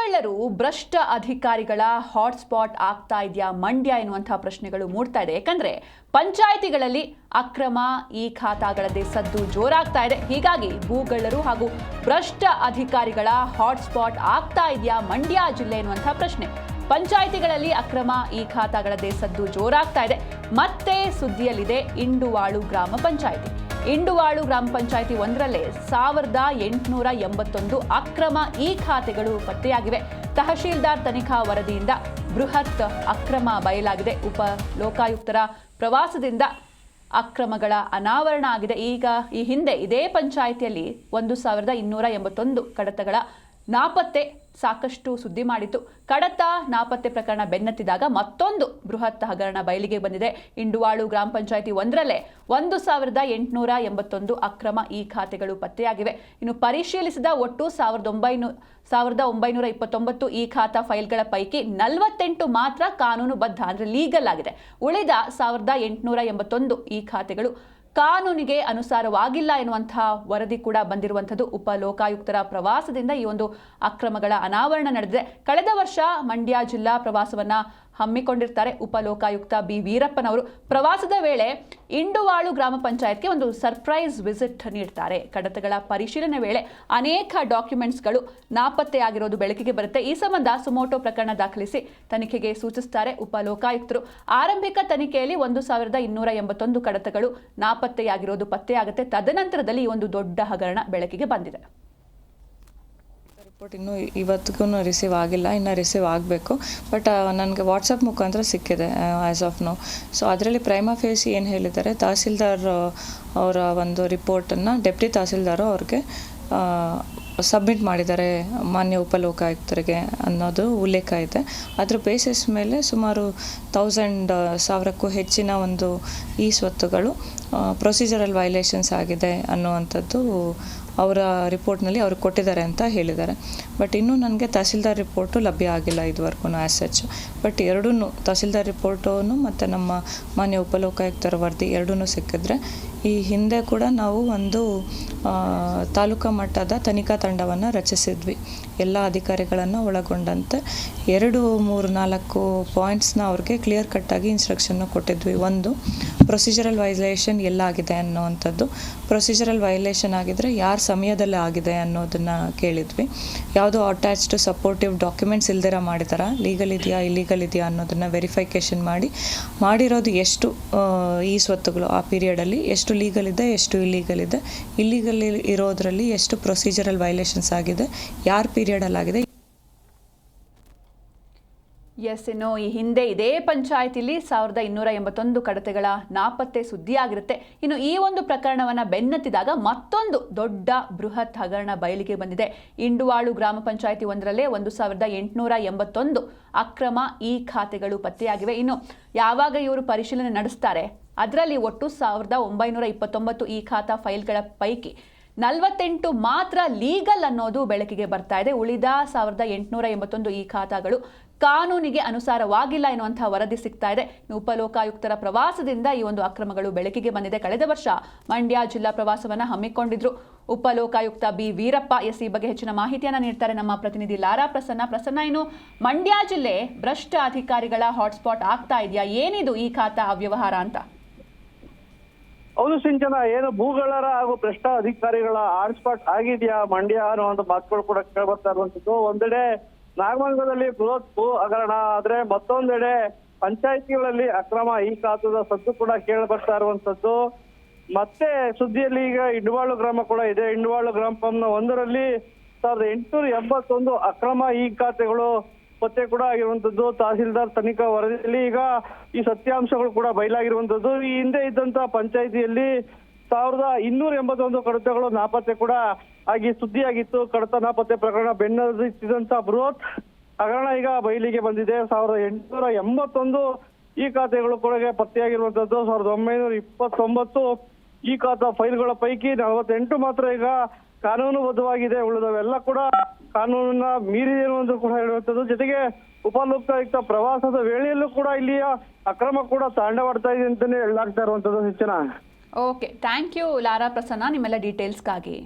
ಭೂಗಳ್ಳರು ಭ್ರಷ್ಟ ಅಧಿಕಾರಿಗಳ ಹಾಟ್ಸ್ಪಾಟ್ ಆಗ್ತಾ ಇದೆಯಾ ಮಂಡ್ಯ ಎನ್ನುವಂತಹ ಪ್ರಶ್ನೆಗಳು ಮೂಡ್ತಾ ಇದೆ. ಯಾಕಂದ್ರೆ ಪಂಚಾಯಿತಿಗಳಲ್ಲಿ ಅಕ್ರಮ ಈ ಖಾತಾಗಳದ್ದೇ ಸದ್ದು ಜೋರಾಗ್ತಾ ಇದೆ. ಹೀಗಾಗಿ ಭೂಗಳ್ಳರು ಹಾಗೂ ಭ್ರಷ್ಟ ಅಧಿಕಾರಿಗಳ ಹಾಟ್ಸ್ಪಾಟ್ ಆಗ್ತಾ ಇದೆಯಾ ಮಂಡ್ಯ ಜಿಲ್ಲೆ ಎನ್ನುವಂತಹ ಪ್ರಶ್ನೆ. ಪಂಚಾಯಿತಿಗಳಲ್ಲಿ ಅಕ್ರಮ ಈ ಖಾತಾಗಳದ್ದೇ ಸದ್ದು ಜೋರಾಗ್ತಾ ಇದೆ. ಮತ್ತೆ ಸುದ್ದಿಯಲ್ಲಿದೆ ಇಂಡುವಾಳು ಗ್ರಾಮ ಪಂಚಾಯಿತಿ. ಇಂಡುವಾಳು ಗ್ರಾಮ ಪಂಚಾಯಿತಿ ಒಂದರಲ್ಲೇ 1881 ಅಕ್ರಮ ಈ ಖಾತೆಗಳು ಪತ್ತೆಯಾಗಿವೆ. ತಹಶೀಲ್ದಾರ್ ತನಿಖಾ ವರದಿಯಿಂದ ಬೃಹತ್ ಅಕ್ರಮ ಬಯಲಾಗಿದೆ. ಉಪ ಲೋಕಾಯುಕ್ತರ ಪ್ರವಾಸದಿಂದ ಅಕ್ರಮಗಳ ಅನಾವರಣ ಆಗಿದೆ. ಈಗ ಈ ಹಿಂದೆ ಇದೇ ಪಂಚಾಯಿತಿಯಲ್ಲಿ 1281 ಕಡತಗಳ ನಾಪತ್ತೆ ಸಾಕಷ್ಟು ಸುದ್ದಿ ಮಾಡಿತ್ತು. ಕಡತ ನಾಪತ್ತೆ ಪ್ರಕರಣ ಬೆನ್ನತ್ತಿದಾಗ ಮತ್ತೊಂದು ಬೃಹತ್ ಹಗರಣ ಬಯಲಿಗೆ ಬಂದಿದೆ. ಇಂಡುವಾಳು ಗ್ರಾಮ ಪಂಚಾಯಿತಿ ಒಂದರಲ್ಲೇ 1881 ಅಕ್ರಮ ಈ ಖಾತೆಗಳು ಪತ್ತೆಯಾಗಿವೆ. ಇನ್ನು ಪರಿಶೀಲಿಸಿದ ಒಟ್ಟು 1929 ಈ ಖಾತಾ ಫೈಲ್ಗಳ ಪೈಕಿ 48 ಮಾತ್ರ ಕಾನೂನುಬದ್ಧ ಅಂದ್ರೆ ಲೀಗಲ್ ಆಗಿದೆ. ಉಳಿದ 1881 ಈ ಖಾತೆಗಳು ಕಾನೂನಿಗೆ ಅನುಸಾರವಾಗಿಲ್ಲ ಎನ್ನುವಂತಹ ವರದಿ ಕೂಡ ಬಂದಿರುವಂಥದ್ದು. ಉಪ ಲೋಕಾಯುಕ್ತರ ಪ್ರವಾಸದಿಂದ ಈ ಒಂದು ಅಕ್ರಮಗಳ ಅನಾವರಣ ನಡೆದಿದೆ. ಕಳೆದ ವರ್ಷ ಮಂಡ್ಯ ಜಿಲ್ಲಾ ಪ್ರವಾಸವನ್ನ ಹಮ್ಮಿಕೊಂಡಿರ್ತಾರೆ ಉಪ ಲೋಕಾಯುಕ್ತ ಬಿ ವೀರಪ್ಪನವರು. ಪ್ರವಾಸದ ವೇಳೆ ಇಂಡುವಾಳು ಗ್ರಾಮ ಪಂಚಾಯತ್ಗೆ ಒಂದು ಸರ್ಪ್ರೈಸ್ ವಿಸಿಟ್ ನೀಡ್ತಾರೆ. ಕಡತಗಳ ಪರಿಶೀಲನೆ ವೇಳೆ ಅನೇಕ ಡಾಕ್ಯುಮೆಂಟ್ಸ್ಗಳು ನಾಪತ್ತೆಯಾಗಿರೋದು ಬೆಳಕಿಗೆ ಬರುತ್ತೆ. ಈ ಸಂಬಂಧ ಸುಮೋಟೋ ಪ್ರಕರಣ ದಾಖಲಿಸಿ ತನಿಖೆಗೆ ಸೂಚಿಸುತ್ತಾರೆ ಉಪ ಲೋಕಾಯುಕ್ತರು. ಆರಂಭಿಕ ತನಿಖೆಯಲ್ಲಿ 1281 ಕಡತಗಳು ನಾಪತ್ತೆಯಾಗಿರೋದು ಪತ್ತೆಯಾಗುತ್ತೆ. ತದನಂತರದಲ್ಲಿ ಈ ಒಂದು ದೊಡ್ಡ ಹಗರಣ ಬೆಳಕಿಗೆ ಬಂದಿದೆ. ರಿಪೋರ್ಟ್ ಇನ್ನೂ ಇವತ್ತಿಗೂ ರಿಸೀವ್ ಆಗಿಲ್ಲ, ಇನ್ನು ರಿಸೀವ್ ಆಗಬೇಕು. ಬಟ್ ನನಗೆ ವಾಟ್ಸಪ್ ಮುಖಾಂತರ ಸಿಕ್ಕಿದೆ ಆ್ಯಸ್ ಆಫ್ ನೋ. ಸೊ ಅದರಲ್ಲಿ ಪ್ರೈಮಾ ಫೇಸಿ ಏನು ಹೇಳಿದ್ದಾರೆ, ತಹಸೀಲ್ದಾರ್ ಅವರ ಒಂದು ರಿಪೋರ್ಟನ್ನು ಡೆಪ್ಟಿ ತಹಸೀಲ್ದಾರು ಅವ್ರಿಗೆ ಸಬ್ಮಿಟ್ ಮಾಡಿದ್ದಾರೆ ಮಾನ್ಯ ಉಪಲೋಕಾಯುಕ್ತರಿಗೆ ಅನ್ನೋದು ಉಲ್ಲೇಖ ಇದೆ. ಅದರ ಬೇಸಿಸ್ ಮೇಲೆ ಸುಮಾರು 1000ಕ್ಕೂ ಹೆಚ್ಚಿನ ಒಂದು ಈ ಸ್ವತ್ತುಗಳು ಪ್ರೊಸೀಜರಲ್ ವೈಲೇಷನ್ಸ್ ಆಗಿದೆ ಅನ್ನುವಂಥದ್ದು ಅವರ ರಿಪೋರ್ಟ್ನಲ್ಲಿ ಅವರು ಕೊಟ್ಟಿದ್ದಾರೆ ಅಂತ ಹೇಳಿದ್ದಾರೆ. ಬಟ್ ಇನ್ನೂ ನನಗೆ ತಹಸೀಲ್ದಾರ್ ರಿಪೋರ್ಟು ಲಭ್ಯ ಆಗಿಲ್ಲ ಇದುವರೆಗೂ ಆ್ಯಸ್ ಸಚ್. ಬಟ್ ಎರಡೂ ತಹಸೀಲ್ದಾರ್ ರಿಪೋರ್ಟು ಮತ್ತು ನಮ್ಮ ಮಾನ್ಯ ಉಪಲೋಕಾಯುಕ್ತರ ವರದಿ ಎರಡೂ ಸಿಕ್ಕಿದ್ರೆ ಈ ಹಿಂದೆ ಕೂಡ ನಾವು ಒಂದು ತಾಲೂಕಾ ಮಟ್ಟದ ತನಿಖಾ ತಂಡವನ್ನು ರಚಿಸಿದ್ವಿ. ಎಲ್ಲ ಅಧಿಕಾರಿಗಳನ್ನು ಒಳಗೊಂಡಂತೆ 2, 3, 4 ಪಾಯಿಂಟ್ಸ್ನ ಅವ್ರಿಗೆ ಕ್ಲಿಯರ್ ಕಟ್ಟಾಗಿ ಇನ್ಸ್ಟ್ರಕ್ಷನ್ನು ಕೊಟ್ಟಿದ್ವಿ. ಒಂದು, ಪ್ರೊಸೀಜರಲ್ ವೈಲೇಷನ್ ಎಲ್ಲಾಗಿದೆ ಅನ್ನೋವಂಥದ್ದು. ಪ್ರೊಸೀಜರಲ್ ವೈಲೇಷನ್ ಆಗಿದ್ದರೆ ಯಾರ ಸಮಯದಲ್ಲಿ ಆಗಿದೆ ಅನ್ನೋದನ್ನು ಕೇಳಿದ್ವಿ. ಯಾವುದೋ ಅಟ್ಯಾಚ್ಡ್ ಸಪೋರ್ಟಿವ್ ಡಾಕ್ಯುಮೆಂಟ್ಸ್ ಇಲ್ದಿರ ಮಾಡಿದಾರಾ, ಲೀಗಲ್ ಇದೆಯಾ ಇಲ್ಲೀಗಲ್ ಇದೆಯಾ ಅನ್ನೋದನ್ನು ವೆರಿಫಿಕೇಷನ್ ಮಾಡಿರೋದು ಎಷ್ಟು ಈ ಸ್ವತ್ತುಗಳು ಆ ಪೀರಿಯಡಲ್ಲಿ ಎಷ್ಟು ಲೀಗಲ್ ಇದೆ, ಎಷ್ಟು ಇಲ್ಲೀಗಲ್ ಇದೆ, ಇಲ್ಲೀಗಲ್ ಇರೋದ್ರಲ್ಲಿ ಎಷ್ಟು ಪ್ರೊಸೀಜರಲ್ ವೈಲೇಷನ್ಸ್ ಆಗಿದೆ, ಯಾರ ಪೀರಿಯಡಲ್ಲಿ ಆಗಿದೆ. ಎಸ್, ಇನ್ನು ಈ ಹಿಂದೆ ಇದೇ ಪಂಚಾಯಿತಿಲಿ 1281 ಕಡತಗಳ ನಾಪತ್ತೆ ಸುದ್ದಿಯಾಗಿರುತ್ತೆ. ಇನ್ನು ಈ ಒಂದು ಪ್ರಕರಣವನ್ನು ಬೆನ್ನತ್ತಿದಾಗ ಮತ್ತೊಂದು ದೊಡ್ಡ ಬೃಹತ್ ಹಗರಣ ಬಯಲಿಗೆ ಬಂದಿದೆ. ಇಂಡುವಾಳು ಗ್ರಾಮ ಪಂಚಾಯಿತಿ ಒಂದರಲ್ಲೇ 1881 ಅಕ್ರಮ ಈ ಖಾತೆಗಳು ಪತ್ತೆಯಾಗಿವೆ. ಇನ್ನು ಯಾವಾಗ ಇವರು ಪರಿಶೀಲನೆ ನಡೆಸ್ತಾರೆ ಅದರಲ್ಲಿ ಒಟ್ಟು 1929 ಈ ಖಾತಾ ಫೈಲ್ಗಳ ಪೈಕಿ 48 ಮಾತ್ರ ಲೀಗಲ್ ಅನ್ನೋದು ಬೆಳಕಿಗೆ ಬರ್ತಾ ಇದೆ. ಉಳಿದ 1881 ಈ ಖಾತಾಗಳು ಕಾನೂನಿಗೆ ಅನುಸಾರವಾಗಿಲ್ಲ ಎನ್ನುವಂತಹ ವರದಿ ಸಿಗ್ತಾ ಇದೆ. ಉಪಲೋಕಾಯುಕ್ತರ ಪ್ರವಾಸದಿಂದ ಈ ಒಂದು ಅಕ್ರಮಗಳು ಬೆಳಕಿಗೆ ಬಂದಿದೆ. ಕಳೆದ ವರ್ಷ ಮಂಡ್ಯ ಜಿಲ್ಲಾ ಪ್ರವಾಸವನ್ನ ಹಮ್ಮಿಕೊಂಡಿದ್ರು ಉಪಲೋಕಾಯುಕ್ತ ಬಿ ವೀರಪ್ಪ. ಈ ಬಗ್ಗೆ ಹೆಚ್ಚಿನ ಮಾಹಿತಿಯನ್ನ ನೀಡ್ತಾರೆ ನಮ್ಮ ಪ್ರತಿನಿಧಿ ಲಾರಾ ಪ್ರಸನ್ನ. ಇನ್ನು ಮಂಡ್ಯ ಜಿಲ್ಲೆ ಭ್ರಷ್ಟ ಅಧಿಕಾರಿಗಳ ಹಾಟ್ಸ್ಪಾಟ್ ಆಗ್ತಾ ಇದೆಯಾ, ಏನಿದು ಈ ಖಾತಾ ಅವ್ಯವಹಾರ ಅಂತ? ಹೌದು ಸಿಂಚನ, ಏನು ಭೂಗಳರ ಹಾಗೂ ಭ್ರಷ್ಟ ಅಧಿಕಾರಿಗಳ ಹಾಟ್ಸ್ಪಾಟ್ ಆಗಿದೆಯಾ ಮಂಡ್ಯ ಅನ್ನುವಂಥ ಮಾತುಗಳು ಕೂಡ ಕೇಳ್ಬರ್ತಾ ಇರುವಂತದ್ದು. ಒಂದೆಡೆ ನಾಗಮಂಗಲದಲ್ಲಿ ಬೃಹತ್ ಭೂ ಹಗರಣ ಆದ್ರೆ ಮತ್ತೊಂದೆಡೆ ಪಂಚಾಯಿತಿಗಳಲ್ಲಿ ಅಕ್ರಮ ಈ ಖಾತದ ಸದ್ದು ಕೂಡ ಕೇಳಿ ಇರುವಂತದ್ದು. ಮತ್ತೆ ಸುದ್ದಿಯಲ್ಲಿ ಈಗ ಇಂಡುವಾಳು ಗ್ರಾಮ ಕೂಡ ಇದೆ. ಇಂಡುವಾಳು ಗ್ರಾಮ ಪಂನ ಒಂದರಲ್ಲಿ 1881 ಅಕ್ರಮ ಈ ಖಾತೆಗಳು ಪತ್ತೆ ಕೂಡ ಆಗಿರುವಂತದ್ದು. ತಹಸೀಲ್ದಾರ್ ತನಿಖಾ ವರದಿಯಲ್ಲಿ ಈಗ ಈ ಸತ್ಯಾಂಶಗಳು ಕೂಡ ಬಯಲಾಗಿರುವಂತದ್ದು. ಈ ಹಿಂದೆ ಇದ್ದಂತ ಪಂಚಾಯಿತಿಯಲ್ಲಿ 1281 ಕಡತಗಳು ನಾಪತ್ತೆ ಕೂಡ ಆಗಿ ಸುದ್ದಿಯಾಗಿತ್ತು. ಕಡತ ನಾಪತ್ತೆ ಪ್ರಕರಣ ಬೆನ್ನತ್ತಿದಂತ ಬೃಹತ್ ಹಗರಣ ಈಗ ಬಯಲಿಗೆ ಬಂದಿದೆ. 1881 ಈ ಖಾತೆಗಳು ಕೂಡ ಪತ್ತೆಯಾಗಿರುವಂತದ್ದು. 1929 ಈ ಖಾತಾ ಫೈಲ್ಗಳ ಪೈಕಿ 48 ಮಾತ್ರ ಈಗ ಕಾನೂನುಬದ್ಧವಾಗಿದೆ. ಉಳಿದವೆಲ್ಲ ಕೂಡ ಕಾನೂನನ್ನ ಮೀರಿದೆ ಅನ್ನೋದು ಕೂಡ ಹೇಳುವಂಥದ್ದು. ಜೊತೆಗೆ ಉಪಲೋಕಾಯುಕ್ತ ಪ್ರವಾಸದ ವೇಳೆಯಲ್ಲೂ ಕೂಡ ಇಲ್ಲಿಯ ಅಕ್ರಮ ಕೂಡ ತಾಂಡವಾಡ್ತಾ ಇದೆ ಅಂತಾನೆ ಹೇಳಲಾಗ್ತಾ ಇರುವಂತದ್ದು. ಹೆಚ್ಚಿನ okay, thank you Lara Prasanna ನಿಮ್ಮೆಲ್ಲ ಡೀಟೇಲ್ಸ್ಗಾಗಿ.